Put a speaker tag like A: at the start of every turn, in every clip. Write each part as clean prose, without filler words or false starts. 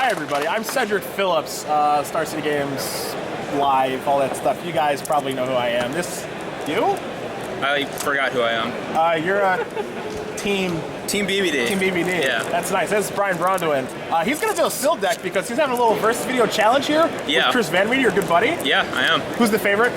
A: Hi everybody, I'm Cedric Phillips, Star City Games Live, all that stuff. You guys probably know who I am. This, you?
B: I forgot who I am.
A: You're a Team
B: BBD.
A: Team BBD.
B: Yeah.
A: That's nice. This is Braun-Duin. He's going to do a Sill deck because he's having a little versus video challenge here with Chris Van Meter, your good buddy.
B: Yeah, I am.
A: Who's the favorite?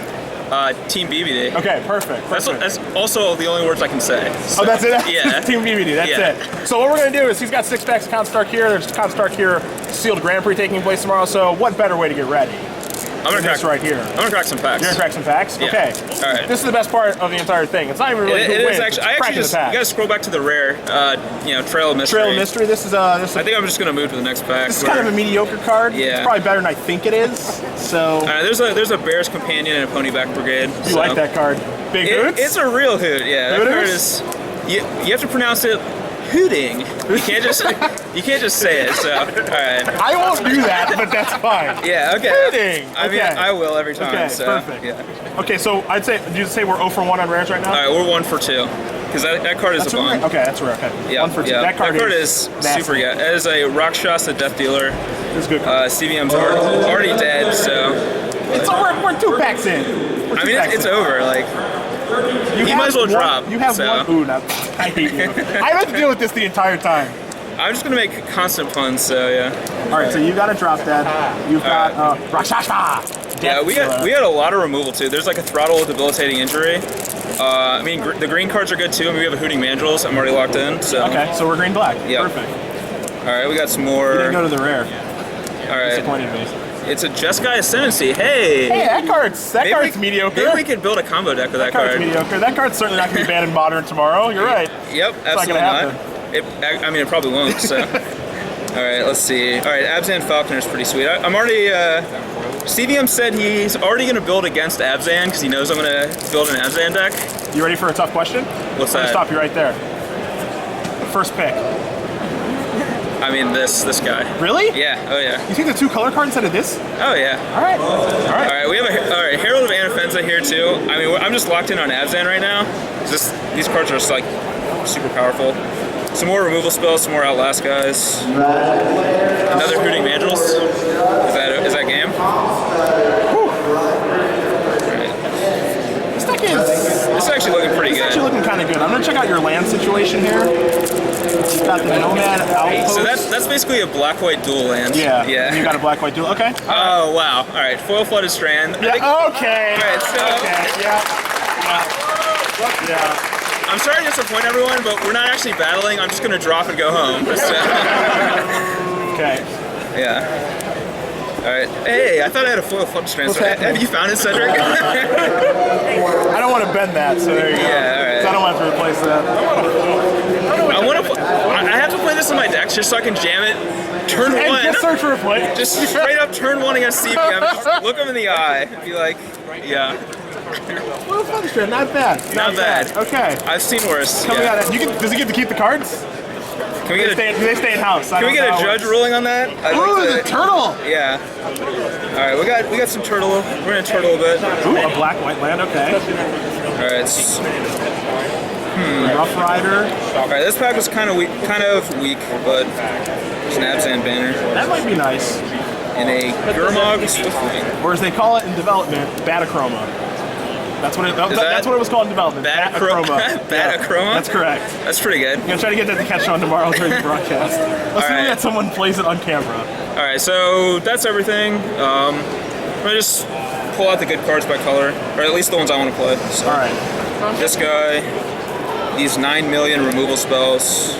B: Team BBD.
A: Okay, perfect.
B: That's also the only words I can say. So.
A: Oh, that's it?
B: Yeah.
A: Team BBD, that's it. So what we're going to do is he's got 6 packs of Constark here. There's Constark here, sealed Grand Prix taking place tomorrow. So what better way to get ready?
B: I'm gonna crack
A: right here.
B: I'm gonna crack some packs.
A: You're gonna crack some packs?
B: Yeah.
A: Okay.
B: All right.
A: This is the best part of the entire thing. It's not even really
B: It is actually. I actually just. You gotta scroll back to the rare. Trail of Mystery.
A: Trail of Mystery. This is
B: I think I'm just gonna move to the next pack.
A: This is kind of a mediocre card.
B: Yeah.
A: It's probably better than I think it is. So.
B: There's a Bear's Companion and a Ponyback Brigade.
A: You like that card? Big hoots?
B: It's a real hoot. Yeah. That card is. You have to pronounce it. Hooting. You can't just say it. So, all right.
A: I won't do that, but that's fine.
B: Yeah. Okay.
A: Hooting.
B: I mean, I will every time.
A: Okay.
B: So,
A: perfect.
B: Yeah.
A: Okay. So I'd say, did you say we're 0 for 1 on rares right now?
B: All right, we're 1 for 2. Because that card is a bomb.
A: Okay, that's rare. Okay.
B: Yeah.
A: 1 for 2.
B: Yeah.
A: That card
B: is super good. It is a Rakshasa Death Dealer.
A: It's good.
B: CVM's already dead, so.
A: It's over. We're 2 packs in.
B: It's over. Like. You might as well drop.
A: You have one. Ooh, no, I hate you. I have to deal with this the entire time.
B: I'm just gonna make constant puns, so yeah.
A: All right, so you got a drop that. You've got Rakshasa.
B: Yeah, we had a lot of removal too. There's like a throttle debilitating injury. I mean, the green cards are good too. I mean, we have a Hooting Mandrills. I'm already locked in. So.
A: Okay, so we're green black.
B: Yeah.
A: Perfect.
B: All right, we got some more.
A: You didn't go to the rare.
B: All right.
A: Disappointed me.
B: It's a Jeskai Ascendancy. Hey!
A: Hey, that card's mediocre.
B: Maybe we could build a combo deck with that card.
A: Mediocre. That card's certainly not going to be banned in Modern tomorrow. You're right.
B: Yep, absolutely not. I mean, it probably won't, so. All right, let's see. All right, Abzan Falconer is pretty sweet. I'm already, CVM said he's already going to build against Abzan because he knows I'm going to build an Abzan deck.
A: You ready for a tough question?
B: What's that?
A: I'm going to stop you right there. First pick.
B: I mean, this guy.
A: Really?
B: Yeah. Oh yeah.
A: You take the 2 color card instead of this?
B: Oh yeah.
A: All right. All right.
B: All right. We have a Herald of Anafenza here too. I mean, I'm just locked in on Abzan right now. These cards are just like super powerful. Some more removal spells, some more Outlast guys. Another Hooting Mandrills. Is that game?
A: Whew.
B: Right.
A: This deck is
B: actually looking pretty good.
A: It's actually looking kind of good. I'm gonna check out your land situation here. You've got the Nomad Outpost.
B: So that's basically a black-white dual land.
A: Yeah.
B: Yeah.
A: You got a black-white dual. Okay.
B: Oh wow. All right. Foil Flooded Strand.
A: Yeah. Okay.
B: All right. So.
A: Okay. Yeah.
B: I'm sorry to disappoint everyone, but we're not actually battling. I'm just gonna drop and go home. So.
A: Okay.
B: Yeah. All right. Hey, I thought I had a Foil Flooded Strand. So have you found it, Cedric?
A: I don't want to bend that, so there you go.
B: Yeah. All right.
A: So I don't want to replace that.
B: I have to play this in my decks just so I can jam it. Turn 1.
A: And just search for a play.
B: Just straight up turn 1 against CVM. Just look him in the eye and be like, yeah.
A: Well, Strand, not bad.
B: Not bad.
A: Okay.
B: I've seen worse.
A: Does he get to keep the cards?
B: Can we get
A: do they stay in house?
B: Can we get a judge ruling on that?
A: Ooh, the turtle.
B: Yeah. All right, we got some turtle. We're gonna turtle a bit.
A: Ooh, a black-white land. Okay.
B: All right.
A: Rough Rider.
B: All right, this pack was kind of weak, but it's an Abzan banner.
A: That might be nice.
B: And a Gurmag Swiftwing.
A: Or as they call it in development, Batachroma. That's what it was called in development. Batachroma.
B: Batachroma?
A: That's correct.
B: That's pretty good.
A: I'm gonna try to get that to catch on tomorrow during the broadcast. Let's see that someone plays it on camera.
B: All right, so that's everything. I'm gonna just pull out the good cards by color, or at least the ones I want to play. So,
A: all right.
B: This guy, these 9 million removal spells,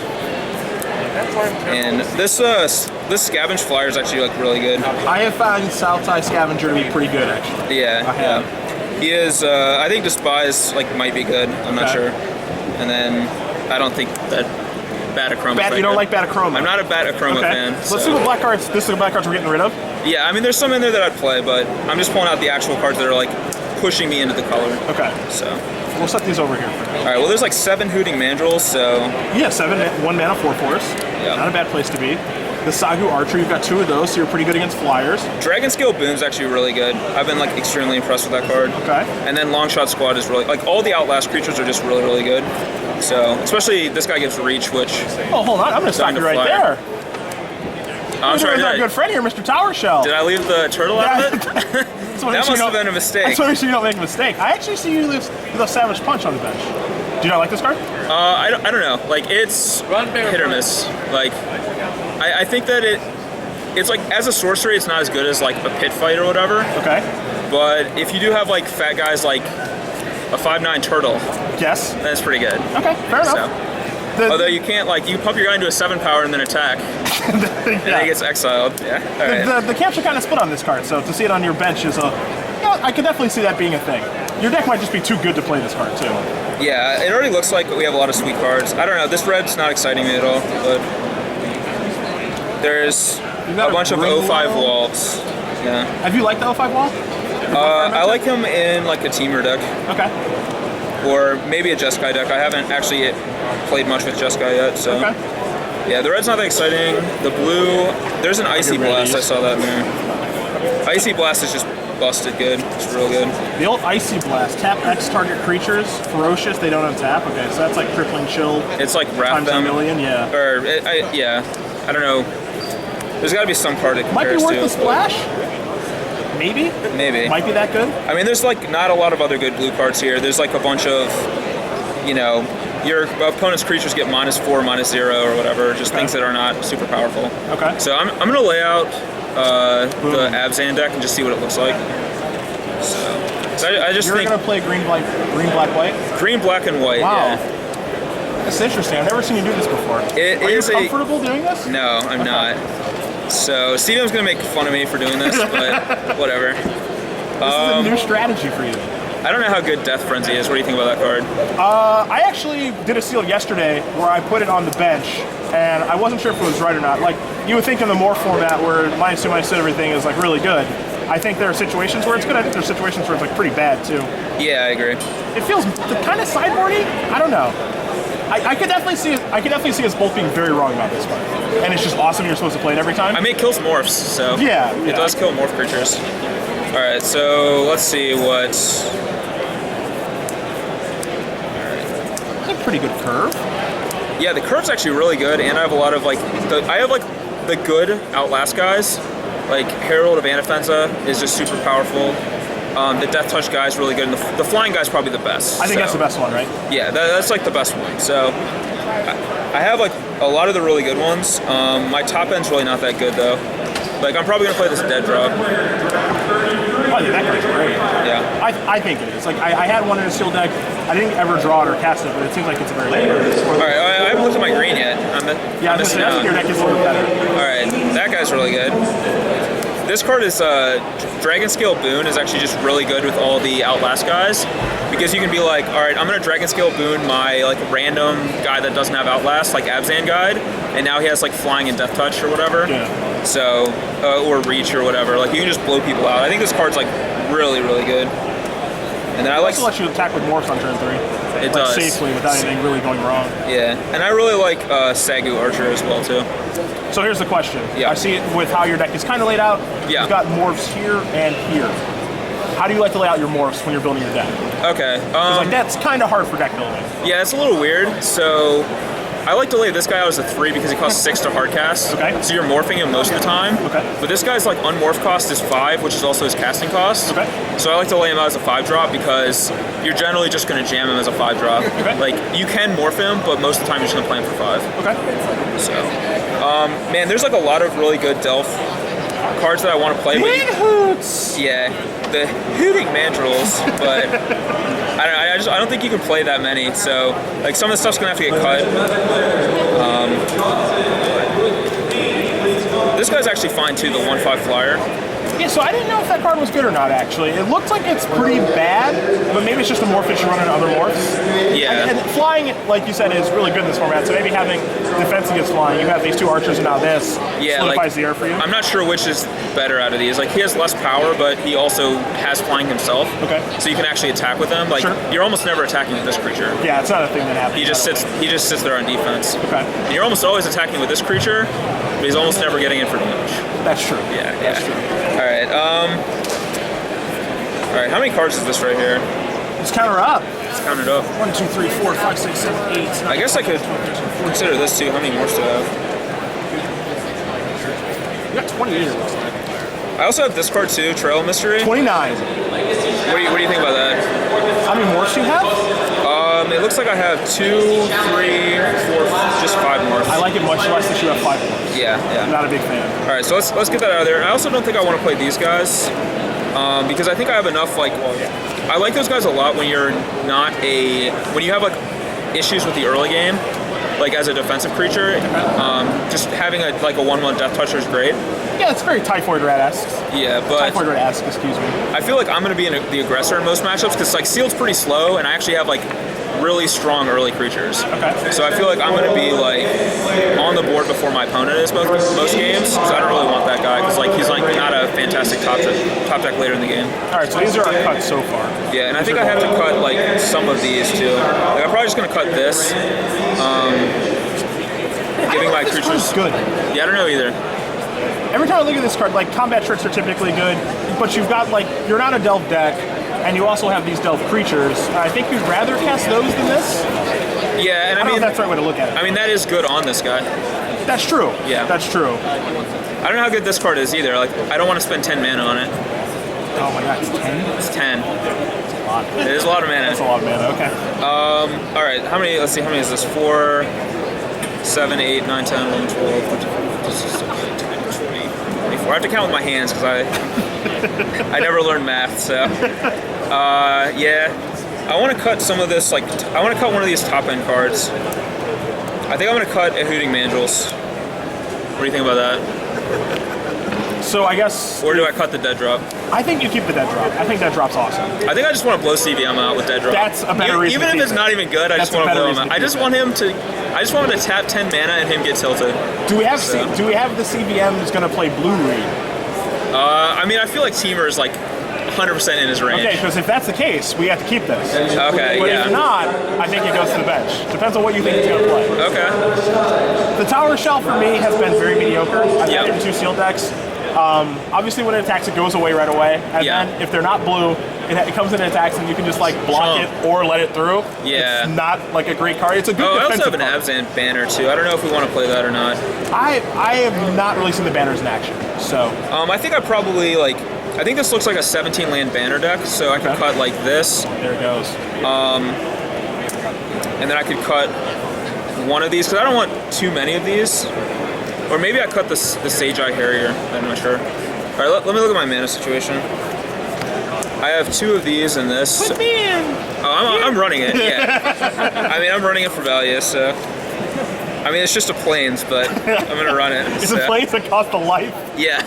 B: and this Scavenge Flyer is actually like really good.
A: I have found Southside Scavenger to be pretty good, actually.
B: Yeah.
A: I have.
B: Yeah. He is. I think Despise might be good. I'm not sure. And then I don't think that Batachroma.
A: You don't like Batachroma?
B: I'm not a Batachroma fan.
A: So. Let's see what black cards. This is the black cards we're getting rid of.
B: Yeah, I mean, there's some in there that I'd play, but I'm just pulling out the actual cards that are like pushing me into the color. Okay. So.
A: We'll set these over here.
B: All right. Well, there's like 7 Hooting Mandrills, so.
A: Yeah, 7, 1 mana, 4 force. Yeah. Not a bad place to be. The Sagu Archer, you've got 2 of those, so you're pretty good against flyers.
B: Dragon Scale Boom's actually really good. I've been like extremely impressed with that card. Okay. And then Longshot Squad is really, like all the Outlast creatures are just really, really good. So, especially this guy gives reach, which...
A: Oh, hold on, I'm going to stop you right there.
B: I'm sorry.
A: Our good friend here, Mr. Tower Shell.
B: Did I leave the turtle out of it? That must have been a mistake.
A: That's what makes sure you don't make a mistake. I actually see you leave the Savage Punch on the bench. Do you not like this card?
B: I don't know. Like, it's hit or miss. Like, I think that it's like, as a sorcery, it's not as good as like a pit fight or whatever.
A: Okay.
B: But if you do have like fat guys like a 5/9 turtle,
A: yes,
B: that's pretty good.
A: Okay, fair enough.
B: So, although you can't, like, you pump your guy into a 7 power and then attack, and then he gets exiled. Yeah. All right.
A: The camps are kind of split on this card, so to see it on your bench is I could definitely see that being a thing. Your deck might just be too good to play this card too.
B: Yeah, it already looks like we have a lot of sweet cards. I don't know. This red's not exciting me at all, but there's a bunch of 05 walls. Yeah.
A: Have you liked the 05 wall?
B: I like him in like a teamer deck.
A: Okay.
B: Or maybe a Jeskai deck. I haven't actually played much with Jeskai yet, so.
A: Okay.
B: Yeah, the red's not that exciting. The blue, there's an Icy Blast. I saw that in there. Icy Blast is just busted good. It's real good.
A: The old Icy Blast. Tap X target creatures. Ferocious, they don't untap. Okay, so that's like Crippling Chill.
B: It's like wrap
A: times
B: them.
A: a million, yeah.
B: Or, yeah. I don't know. There's got to be some card it compares to.
A: Might be worth the splash? Maybe?
B: Maybe.
A: Might be that good?
B: I mean, there's like not a lot of other good blue cards here. There's like a bunch of, you know, your opponent's creatures get -4, -0, or whatever. Just things that are not super powerful.
A: Okay.
B: So I'm gonna lay out the Abzan deck and just see what it looks like. So I just
A: You're
B: think
A: gonna play green, black, white?
B: green, black, and white.
A: Wow.
B: Yeah.
A: That's interesting. I've never seen you do this before. Are you comfortable doing this?
B: No, I'm not. So Steven's gonna make fun of me for doing this, but whatever.
A: This is a new strategy for you.
B: I don't know how good Death Frenzy is. What do you think about that card?
A: I actually did a sealed yesterday where I put it on the bench, and I wasn't sure if it was right or not. Like, you would think in the Morph format where -2, -2 everything is like really good. I think there are situations where it's good. I think there are situations where it's like pretty bad too.
B: Yeah, I agree.
A: It feels kind of sideboardy. I don't know. I could definitely see us both being very wrong about this card. And it's just awesome you're supposed to play it every time.
B: I mean, it kills morphs, so
A: yeah.
B: It does kill morph creatures. All right, so let's see what.
A: That's a pretty good curve.
B: Yeah, the curve's actually really good, and I have a lot of like the good Outlast guys. Like Herald of Anafenza is just super powerful. The Death Touch guy is really good, and the Flying guy is probably the best.
A: I think that's the best one, right?
B: Yeah, that's like the best one. So I have like a lot of the really good ones. My top end's really not that good though. Like, I'm probably gonna play this Dead Drop.
A: Oh, I think that card's great.
B: Yeah.
A: I think it is. Like, I had one in a sealed deck. I didn't ever draw it or cast it, but it seems like it's a very good card.
B: All right, I haven't looked at my green yet. I'm missing out.
A: I think your deck is a little bit better.
B: All right, that guy's really good. This card is Dragon Scale Boon is actually just really good with all the Outlast guys, because you can be like, all right, I'm gonna Dragon Scale Boon my like random guy that doesn't have Outlast, like Abzan Guide, and now he has like Flying and Death Touch or whatever.
A: Yeah.
B: So or Reach or whatever. Like, you can just blow people out. I think this card's like really, really good. And then I like
A: to let you attack with morphs on turn 3.
B: It
A: like,
B: does
A: safely without anything really going wrong.
B: Yeah, and I really like Sagu Archer as well too.
A: So here's the question.
B: Yeah.
A: I see it with how your deck is kind of laid out.
B: Yeah.
A: You've got morphs here and here. How do you like to lay out your morphs when you're building your deck?
B: Okay.
A: Like, that's kind of hard for deck building.
B: Yeah, it's a little weird. So I like to lay this guy out as a 3 because he costs 6 to hardcast.
A: Okay.
B: So you're morphing him most of the time.
A: Okay.
B: But this guy's like unmorph cost is 5, which is also his casting cost.
A: Okay.
B: So I like to lay him out as a 5-drop because you're generally just going to jam him as a 5-drop.
A: Okay.
B: Like, you can morph him, but most of the time you're just going to play him for 5.
A: Okay.
B: So, man, there's like a lot of really good Delph cards that I want to play.
A: Big hoots!
B: Yeah, the hooting mandrills, but I don't think you can play that many. So like, some of the stuff's gonna have to get cut. This guy's actually fine too, the 1/5 flyer.
A: Yeah, so I didn't know if that card was good or not, actually. It looks like it's pretty bad, but maybe it's just a morph that you run into other morphs.
B: Yeah.
A: And flying, like you said, is really good in this format, so maybe having defense against flying, you have these 2 archers and now this, solidifies the air for you.
B: I'm not sure which is better out of these. Like, he has less power, but he also has flying himself.
A: Okay.
B: So you can actually attack with him. Like, you're almost never attacking with this creature.
A: Yeah, it's not a thing that happens.
B: He just sits there on defense.
A: Okay.
B: And you're almost always attacking with this creature, but he's almost never getting in for damage.
A: That's true.
B: Yeah,
A: That's true.
B: All right. All right. How many cards is this right here?
A: Let's count her up.
B: Let's count it up.
A: 1, 2, 3, 4, 5, 6, 7, 8. 9,
B: I guess I could consider this too. How many more do I have?
A: 28 it looks like.
B: I also have this card too, Trail Mystery.
A: 29.
B: What do you think about that?
A: How many morphs do you have?
B: It looks like I have 2, 3, 4, just 5 morphs.
A: I like it much less that you have 5 morphs.
B: Yeah.
A: I'm not a big fan.
B: All right, so let's get that out of there. I also don't think I want to play these guys because I think I have enough. Like, I like those guys a lot when you're not when you have like issues with the early game, like as a defensive creature. Just having a 1/1 Death Toucher is great.
A: Yeah, it's very Typhoid Rat-esque.
B: Yeah, but
A: Typhoid Rat-esque, excuse me.
B: I feel like I'm going to be the aggressor in most matchups because like Sealed's pretty slow, and I actually have like really strong early creatures.
A: Okay.
B: So I feel like I'm going to be like on the board before my opponent is most games. So I don't really want that guy because like he's like not a fantastic top deck later in the game.
A: All right, so these are our cuts so far.
B: Yeah, and I think I have to cut like some of these too. Like I'm probably just going to cut this. Giving my creatures
A: good.
B: Yeah, I don't know either.
A: Every time I look at this card, like combat tricks are typically good, but you've got like you're not a delve deck, and you also have these delve creatures. I think you'd rather cast those than this.
B: Yeah, and I
A: don't know
B: mean
A: if that's the right way to look at it.
B: I mean that is good on this guy.
A: That's true.
B: Yeah,
A: that's true.
B: I don't know how good this card is either. Like I don't want to spend 10 mana on it.
A: Oh my god, it's 10.
B: It's 10.
A: That's a lot.
B: It is a lot of mana.
A: That's a lot of mana. Okay.
B: All right. How many? Let's see. How many is this? 4, 7, 8, 9, 10, 11, 12, 13, 14, 15, 24. I have to count with my hands because I never learned math. So yeah, I want to cut some of this. Like I want to cut one of these top end cards. I think I'm going to cut a Hooting Mandrills. What do you think about that?
A: So I guess.
B: Or do I cut the dead drop?
A: I think you keep the dead drop. I think dead drop's awesome.
B: I think I just want to blow CVM out with dead drop.
A: That's a better reason.
B: Even if it's not even good, I just want to blow him out. I just want him to tap 10 mana and him get tilted.
A: Do we have the CVM who's going to play Blue Reed?
B: I mean, I feel like Teamer is like 100% in his range.
A: Okay, because if that's the case, we have to keep this.
B: Okay,
A: but
B: yeah.
A: if not, I think it goes to the bench. Depends on what you think it's going to play.
B: Okay.
A: The Tower Shell for me has been very mediocre. I've had it in 2 sealed decks. Obviously, when it attacks, it goes away right away. And then if they're not blue, it comes in and attacks, and you can just like block it or let it through.
B: Yeah.
A: It's not like a great card. It's a good defensive
B: I also have an Abzan banner too. I don't know if we want to play that or not.
A: I have not really seen the banners in action, so.
B: I think I probably like. I think this looks like a 17 land banner deck, so I can cut like this.
A: There it goes.
B: And then I could cut one of these because I don't want too many of these. Or maybe I cut the Sage Eye Harrier. I'm not sure. All right, let me look at my mana situation. I have 2 of these and this.
A: Put me in.
B: Oh, I'm running it. Yeah. I mean, I'm running it for value, so. I mean, it's just a Plains, but I'm gonna run it.
A: It's a Plains that cost a life.
B: Yeah.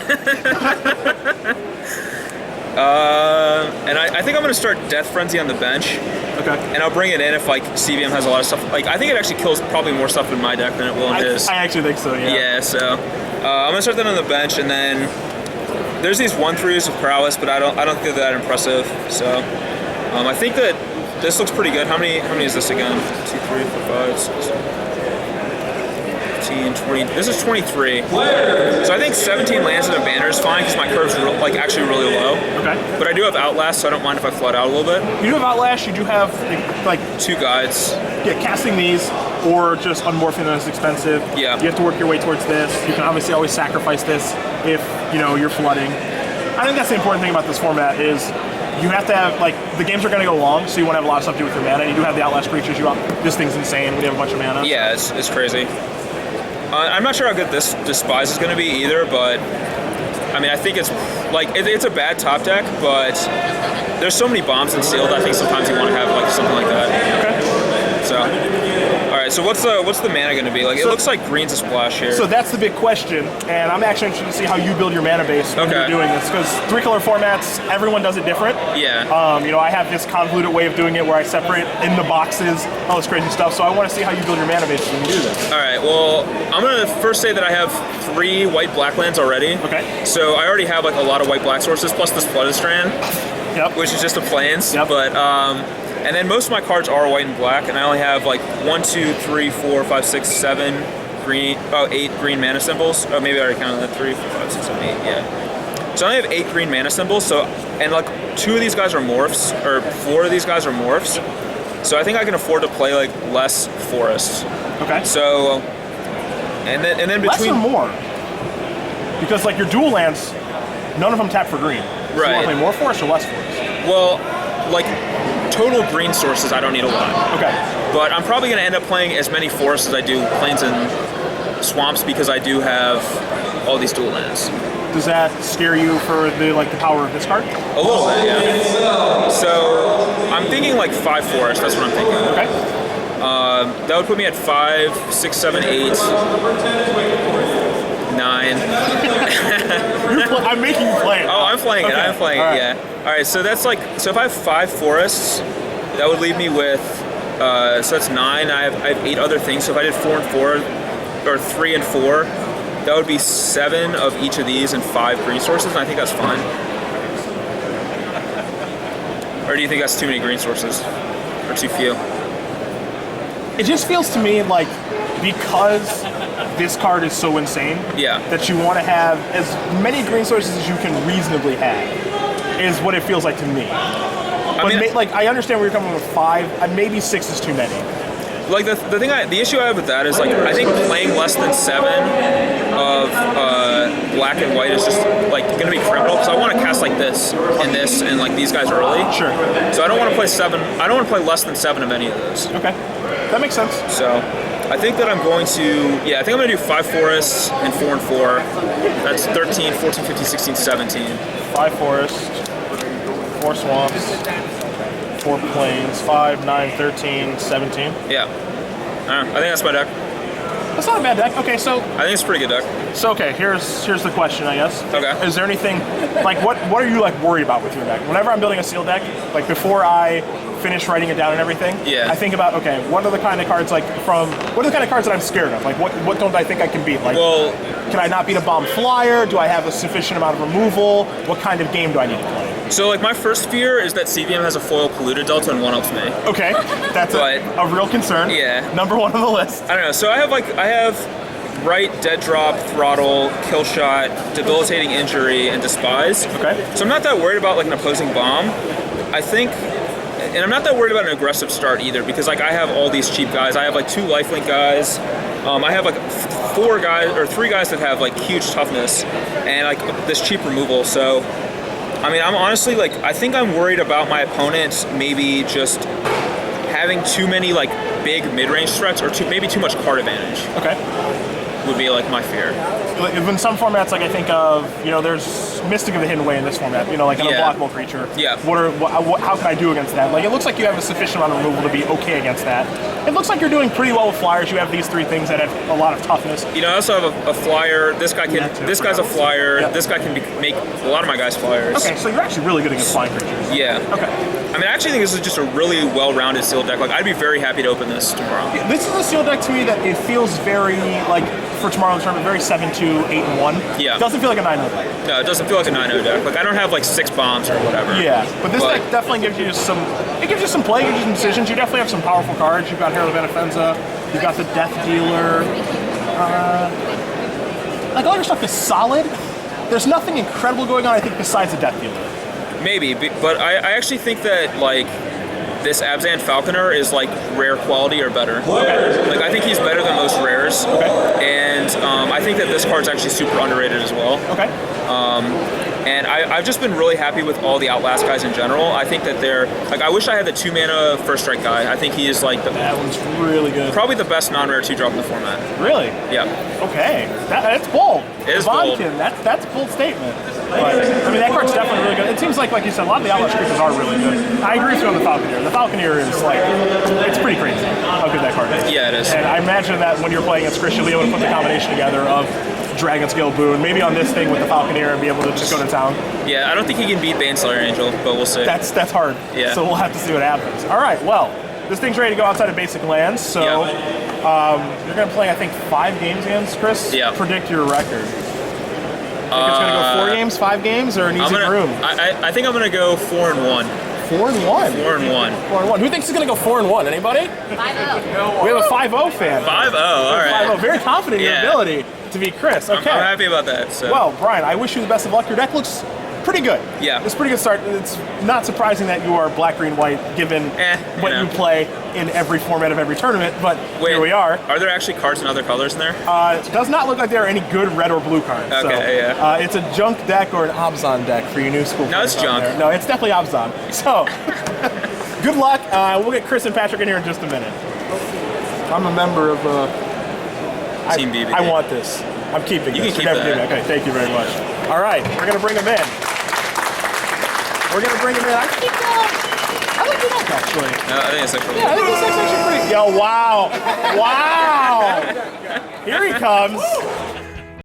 B: And I think I'm gonna start Death Frenzy on the bench.
A: Okay.
B: And I'll bring it in if like CVM has a lot of stuff. Like I think it actually kills probably more stuff in my deck than it will in his.
A: I actually think so. Yeah.
B: Yeah. So I'm gonna start that on the bench, and then there's these 1/3s of prowess, but I don't think they're that impressive. So I think that this looks pretty good. How many is this again? 2, 3, 4, 5, 6. 20. This is 23. So I think 17 lands in a banner is fine because my curve's actually really low.
A: Okay.
B: But I do have Outlast, so I don't mind if I flood out a little bit.
A: You do have Outlast. You do have like
B: 2 guides.
A: Yeah, casting these or just unmorphing them is expensive.
B: Yeah.
A: You have to work your way towards this. You can obviously always sacrifice this if you're flooding. I think that's the important thing about this format is you have to have the games are going to go long, so you want to have a lot of stuff to do with your mana. And you do have the Outlast creatures. This thing's insane. We have a bunch of mana.
B: Yeah, it's crazy. I'm not sure how good this Despise is going to be either, but I mean, I think it's it's a bad top deck, but there's so many bombs in sealed. I think sometimes you want to have something like that.
A: Okay.
B: So, all right. So what's the mana going to be? It looks like green's a splash here.
A: So that's the big question, and I'm actually interested to see how you build your mana base when you're doing this, because 3-color formats, everyone does it different.
B: Yeah.
A: I have this convoluted way of doing it where I separate in the boxes, all this crazy stuff. So I want to see how you build your mana base when you do this.
B: All right. Well, I'm gonna first say that I have 3 white-black lands already.
A: Okay.
B: So I already have a lot of white-black sources plus this Flooded Strand.
A: Yep.
B: Which is just a Plains.
A: Yep.
B: But and then most of my cards are white and black, and I only have 1, 2, 3, 4, 5, 6, 7 green. Oh, 8 green mana symbols. Oh, maybe I already counted that. 3, 4, 5, 6, 7, 8. Yeah. So I only have 8 green mana symbols. So and 2 of these guys are morphs, or 4 of these guys are morphs. So I think I can afford to play less forests.
A: Okay.
B: So and then between
A: less or more. Because like your dual lands, none of them tap for green. So you
B: Right.
A: want to play more forest or less forest?
B: Well, like total green sources, I don't need a lot.
A: Okay.
B: But I'm probably going to end up playing as many forests as I do plains and swamps because I do have all these dual lands.
A: Does that scare you for the power of this card?
B: A little bit, yeah. So I'm thinking like 5 forests. That's what I'm thinking.
A: Okay.
B: That would put me at 5, 6, 7, 8, 9.
A: I'm making you play it.
B: Oh, I'm playing it.
A: Okay.
B: I'm playing
A: All
B: it.
A: right.
B: Yeah. All right. So that's like so if I have 5 forests, that would leave me with so that's 9. I have 8 other things. So if I did 4 and 4, or 3 and 4, that would be 7 of each of these and 5 green sources. And I think that's fine. Or do you think that's too many green sources, or too few?
A: It just feels to me like because this card is so insane
B: Yeah.
A: that you want to have as many green sources as you can reasonably have is what it feels like to me. But
B: mean,
A: I understand where you're coming with 5. Maybe 6 is too many.
B: Like the issue I have with that is like I think playing less than 7 of black and white is just like going to be criminal because I want to cast like this and like these guys early.
A: Sure.
B: So I don't want to play 7. I don't want to play less than 7 of any of those.
A: Okay. That makes sense.
B: So I think that I'm going to I think I'm going to do 5 forests and 4 and 4. That's 13, 14, 15, 16, 17.
A: 5 forests, 4 swamps, 4 plains, 5, 9, 13, 17.
B: Yeah. I think that's my deck.
A: That's not a bad deck. Okay, so
B: I think it's a pretty good deck.
A: okay, here's the question, I guess.
B: Okay.
A: Is there anything like what are you like worried about with your deck? Whenever I'm building a sealed deck, like before I finish writing it down and everything,
B: Yeah.
A: I think about okay, what are the kind of cards what are the kind of cards that I'm scared of? Like what don't I think I can beat? Like
B: Well,
A: can I not beat a bomb flyer? Do I have a sufficient amount of removal? What kind of game do I need to play?
B: so like my first fear is that CVM has a foil polluted delta and 1-ups me.
A: Okay, that's a real concern.
B: Yeah.
A: Number 1 on the list.
B: I don't know. So I have right, dead drop, throttle, kill shot, debilitating injury, and despise.
A: Okay.
B: So I'm not that worried about like an opposing bomb. I think, and I'm not that worried about an aggressive start either because like I have all these cheap guys. I have like 2 lifelink guys. I have like 4 guys or 3 guys that have like huge toughness and like this cheap removal. So I mean, I'm honestly like I think I'm worried about my opponent maybe just having too many like big mid-range threats or maybe too much card advantage.
A: Okay.
B: Would be like my fear.
A: Like, in some formats, like I think of, there's Mystic of the Hidden Way in this format. Like an
B: Yeah.
A: unblockable creature.
B: Yeah.
A: How can I do against that? Like it looks like you have a sufficient amount of removal to be okay against that. It looks like you're doing pretty well with flyers. You have these 3 things that have a lot of toughness.
B: I also have a flyer. This guy can. This guy's a flyer.
A: Yeah.
B: This guy can make a lot of my guys flyers.
A: Okay, so you're actually really good against flying creatures.
B: Yeah.
A: Okay.
B: I mean, I actually think this is just a really well-rounded sealed deck. Like, I'd be very happy to open this tomorrow.
A: This is a sealed deck to me that it feels very for tomorrow's tournament, very 7-2, 8-1.
B: Yeah.
A: It doesn't feel like a 9-0 deck.
B: No, it doesn't feel like a 9-0 deck. Like, I don't have like 6 bombs or whatever.
A: Yeah, but this deck definitely gives you some. It gives you some play, gives you some decisions. You definitely have some powerful cards. You've got Herald of Anafenza. You've got the Death Dealer. Like all your stuff is solid. There's nothing incredible going on, I think, besides the Death Dealer.
B: Maybe, but I actually think that like this Abzan Falconer is like rare quality or better.
A: Okay.
B: Like I think he's better than most rares.
A: Okay.
B: And I think that this card's actually super underrated as well.
A: Okay.
B: And I've just been really happy with all the Outlast guys in general. I think that they're like I wish I had the 2-mana first strike guy. I think he is like
A: That one's really good.
B: probably the best non-rare 2-drop in the format.
A: Really?
B: Yeah.
A: Okay. That's bold.
B: It is bold.
A: Vodkin, that's a bold statement. But, I mean, that card's definitely really good. It seems like you said, a lot of the Outlast creatures are really good. I agree with you on the Falconeer. The Falconeer is it's pretty crazy how good that card is.
B: Yeah, it is.
A: And I imagine that when you're playing against Christian, you'll be able to put the combination together of Dragon's Guild Boon, maybe on this thing with the Falconeer and be able to just go to town.
B: Yeah, I don't think he can beat Baneslayer Angel, but we'll see.
A: That's hard.
B: Yeah.
A: So we'll have to see what happens. All right, well, this thing's ready to go outside of basic lands, so you're going to play, I think, 5 games against Chris.
B: Yeah.
A: Predict your record. Think it's going to go 4 games, 5 games, or an easy room?
B: I think I'm going to go 4-1.
A: 4-1.
B: 4-1.
A: 4-1. Who thinks it's going to go 4-1? Anybody?
C: 5-0.
A: We have a 5-0 fan.
B: 5-0, all right.
A: 5-0. Very confident in your
B: Yeah.
A: ability to beat Chris. Okay.
B: I'm happy about that. So.
A: Well, Brian, I wish you the best of luck. Your deck looks pretty good.
B: Yeah.
A: It's a pretty good start. It's not surprising that you are black, green, white, given what you play in every format of every tournament, but here we are.
B: Are there actually cards in other colors in there?
A: It does not look like there are any good red or blue cards.
B: Okay,
A: so,
B: yeah.
A: it's a junk deck or an Abzan deck for you new school
B: No, it's
A: players out
B: junk.
A: there. No, it's definitely Abzan. So, good luck. We'll get Chris and Patrick in here in just a minute. I'm a member of
B: Team BBD.
A: I want this. I'm keeping
B: You
A: this.
B: can keep that.
A: Okay, thank you very much. All right, we're going to bring him in. We're going to bring him in. I like the deck, actually.
B: No, I think it's actually.
A: Yeah, I think this deck's actually pretty. Yo, wow. Wow. Here he comes.